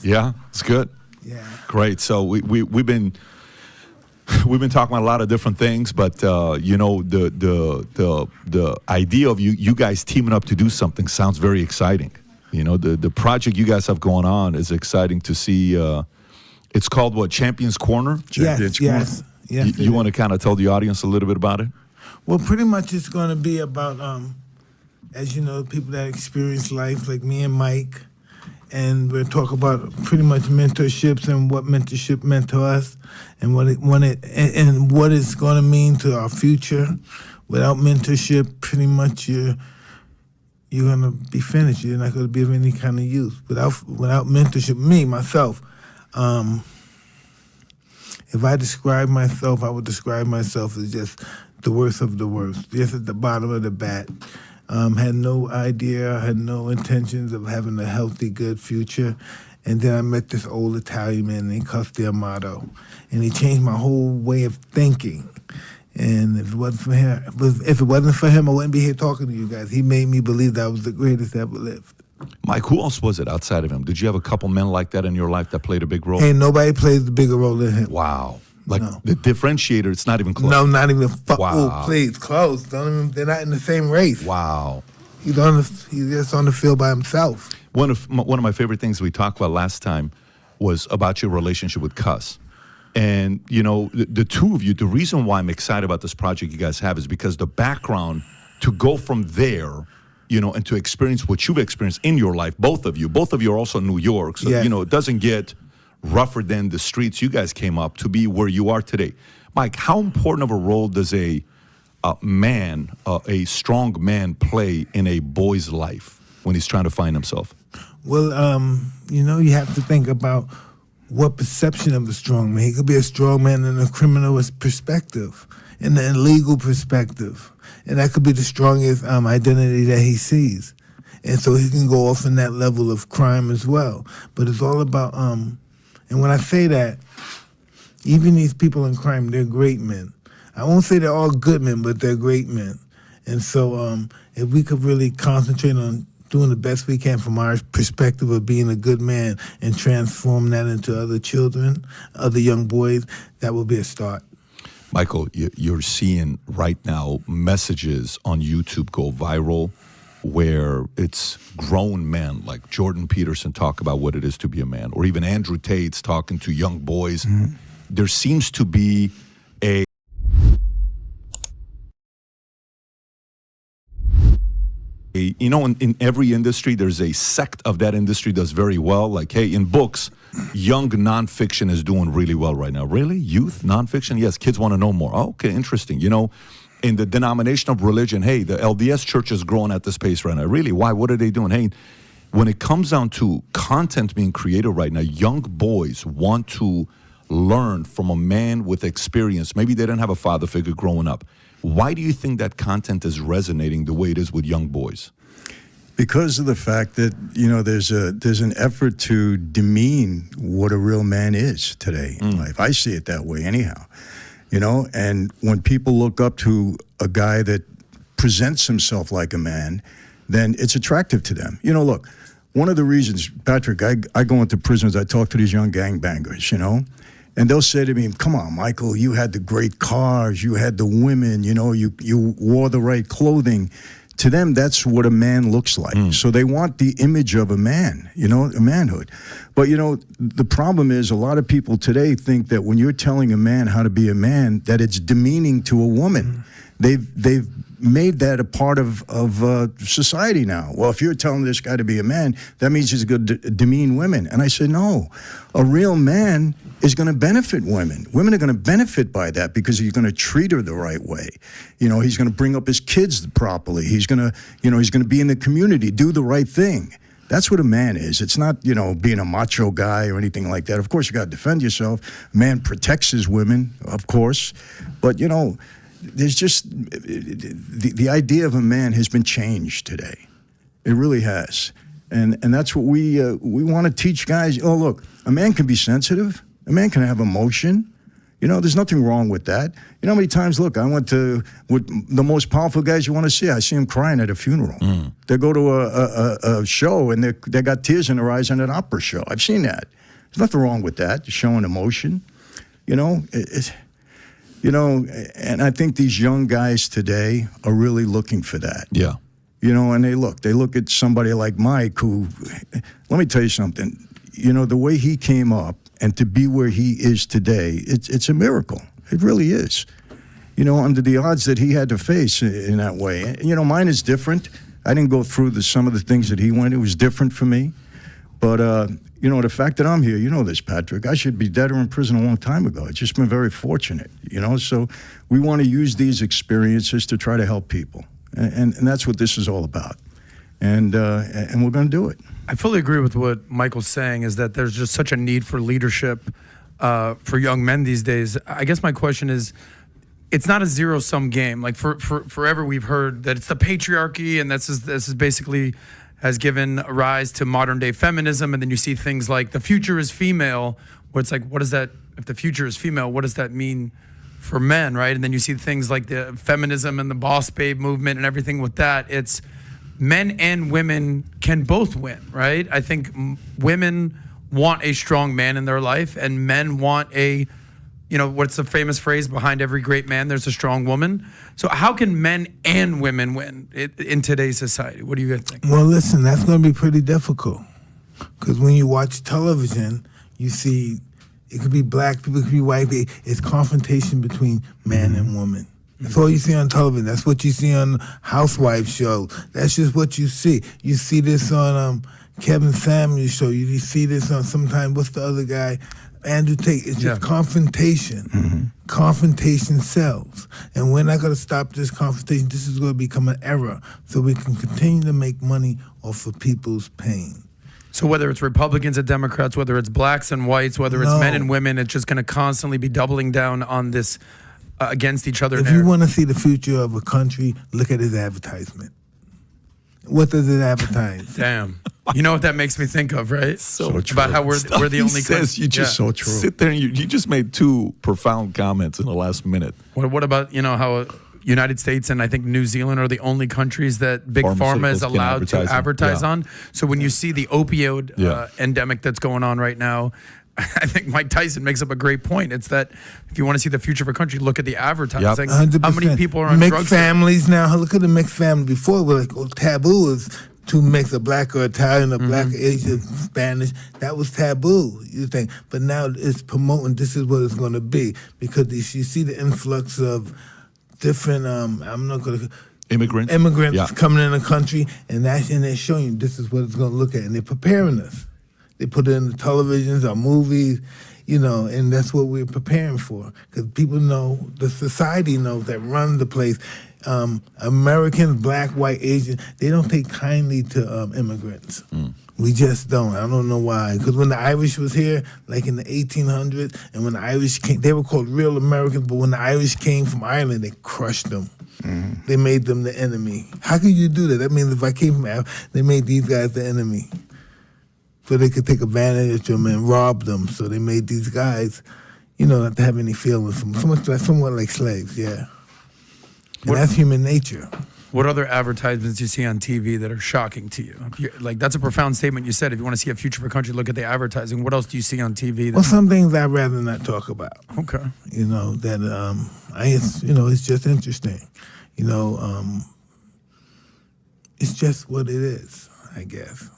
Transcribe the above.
Yeah, it's good. Yeah. Great. So we've been talking about a lot of different things, but you know, the idea of you guys teaming up to do something sounds very exciting. You know, the project you guys have going on is exciting to see. It's called what? Champions Corner? Yes. You want to kind of tell the audience a little bit about it? Well, pretty much it's going to be about, as you know, people that experience life, like me and Mike, and we'll talk about pretty much mentorships and what mentorship meant to us, and what it's going to mean to our future. Without mentorship, pretty much you're going to be finished. You're not going to be of any kind of use. Without mentorship, myself. If I describe myself, I would describe myself as just the worst of the worst, just at the bottom of the bat. Had no idea, had no intentions of having a healthy, good future. And then I met this old Italian man named Costi Amato, and he changed my whole way of thinking. And if it wasn't for him, I wouldn't be here talking to you guys. He made me believe that I was the greatest ever lived. Mike, who else was it outside of him? Did you have a couple men like that in your life that played a big role? Ain't nobody plays a bigger role than him. Wow. Like No. the differentiator, it's not even close. No, not even. Wow. Oh, please, close. They're not in the same race. Wow. He's just on the field by himself. One of my favorite things we talked about last time was about your relationship with Cuss. And, you know, the two of you, the reason why I'm excited about this project you guys have is because the background to go from there, you know, and to experience what you've experienced in your life, both of you are also in New York. So, Yeah. you know, it doesn't get rougher than the streets you guys came up to be where you are today. Mike, how important of a role does a strong man play in a boy's life when he's trying to find himself? Well, you know, you have to think about what perception of a strong man. He could be a strong man in a criminal perspective, in the illegal perspective. And that could be the strongest identity that he sees. And so he can go off in that level of crime as well. But it's all about, and when I say that, even these people in crime, they're great men. I won't say they're all good men, but they're great men. And so if we could really concentrate on doing the best we can from our perspective of being a good man and transform that into other children, other young boys, that would be a start. Michael, you're seeing right now messages on YouTube go viral where it's grown men like Jordan Peterson talk about what it is to be a man, or even Andrew Tate's talking to young boys. Mm-hmm. There seems to be you know, in every industry, there's a sect of that industry does very well. Like, hey, in books, young nonfiction is doing really well right now. Really? Youth nonfiction? Yes, kids want to know more. Oh, okay, interesting. You know, in the denomination of religion, hey, the LDS church is growing at this pace right now. Really? Why? What are they doing? Hey, when it comes down to content being created right now, young boys want to learn from a man with experience. Maybe they didn't have a father figure growing up. Why do you think that content is resonating the way it is with young boys? Because of the fact that, you know, there's an effort to demean what a real man is today in life. I see it that way anyhow. You know, and when people look up to a guy that presents himself like a man, then it's attractive to them. You know, look, one of the reasons, Patrick, I go into prisons, I talk to these young gangbangers, you know, and they'll say to me, come on, Michael, you had the great cars, you had the women, you know, you wore the right clothing. To them, that's what a man looks like. So they want the image of a man, you know, a manhood. But, you know, the problem is a lot of people today think that when you're telling a man how to be a man, that it's demeaning to a woman. They've made that a part of society now. Well, if you're telling this guy to be a man, that means he's going to demean women. And I said, no, a real man is going to benefit women. Women are going to benefit by that because he's going to treat her the right way. You know, he's going to bring up his kids properly. He's going to, you know, he's going to be in the community, do the right thing. That's what a man is. It's not, you know, being a macho guy or anything like that. Of course, you got to defend yourself. A man protects his women, of course. But, you know, there's just, the idea of a man has been changed today. It really has. And that's what we want to teach guys. Oh, look, a man can be sensitive. A man can have emotion. You know, there's nothing wrong with that. You know how many times, look, I went to with the most powerful guys you want to see. I see them crying at a funeral. They go to a show and they got tears in their eyes at an opera show. I've seen that. There's nothing wrong with that, showing emotion. You know, you know, and I think these young guys today are really looking for that. Yeah. You know, and they look at somebody like Mike who, let me tell you something, you know, the way he came up and to be where he is today, it's a miracle. It really is. You know, under the odds that he had to face in that way. And, you know, mine is different. I didn't go through some of the things that he went. It was different for me. But, you know, the fact that I'm here, you know this, Patrick, I should be dead or in prison a long time ago. It's just been very fortunate, you know. So we want to use these experiences to try to help people. And that's what this is all about. And we're going to do it. I fully agree with what Michael's saying, is that there's just such a need for leadership for young men these days. I guess my question is, it's not a zero-sum game. Like forever we've heard that it's the patriarchy, and this is basically has given rise to modern-day feminism, and then you see things like the future is female, where it's like, what does that, if the future is female, what does that mean for men, right? And then you see things like the feminism and the boss babe movement and everything with that. It's men and women can both win, right? I think women want a strong man in their life, and men want a, you know, what's the famous phrase, behind every great man, there's a strong woman. So how can men and women win in today's society? What do you guys think? Well, listen, that's going to be pretty difficult, because when you watch television, you see it could be black people, it could be white people. It's confrontation between man and woman. That's all you see on television. That's what you see on housewife show. That's just what you see. You see this on Kevin Samuels show. You see this on sometimes, what's the other guy? Andrew Tate. It's just confrontation. Confrontation sells. And we're not going to stop this confrontation. This is going to become an era so we can continue to make money off of people's pain. So whether it's Republicans and Democrats, whether it's blacks and whites, whether it's men and women, it's just going to constantly be doubling down on this against each other. If you want to see the future of a country, look at his advertisement. What does it advertise? Damn. You know what that makes me think of, right? So true. About how we're the only country. You just so true. sit there and you just made two profound comments in the last minute. What about, you know, how United States and I think New Zealand are the only countries that Big Pharma is allowed to advertise on. So when you see the opioid endemic that's going on right now, I think Mike Tyson makes up a great point. It's that if you want to see the future of a country, look at the advertising. 100%. How many people are on mixed drugs? families now. Look at the mixed family. Before, we're like, taboo is to mix a black or Italian, a black, Asian, Spanish. That was taboo, you think. But now it's promoting this is what it's going to be. Because you see the influx of different, I'm not going to... Immigrants coming in the country, and they're showing you this is what it's going to look at. And they're preparing us. They put it in the televisions or movies, you know, and that's what we're preparing for. Because people know, the society knows that runs the place. Americans, black, white, Asian, they don't take kindly to immigrants. We just don't. I don't know why. Because when the Irish was here, like in the 1800s, and when the Irish came, they were called real Americans, but when the Irish came from Ireland, they crushed them. They made them the enemy. How can you do that? That means if I came from Africa, they made these guys the enemy. So they could take advantage of them and rob them. So they made these guys, you know, not to have any feelings. Somewhat like slaves, yeah. And that's human nature. What other advertisements you see on TV that are shocking to you? Like, that's a profound statement you said. If you want to see a future of a country, look at the advertising. What else do you see on TV? Well, some things I'd rather not talk about. Okay. You know, that, it's just interesting. You know, it's just what it is, I guess.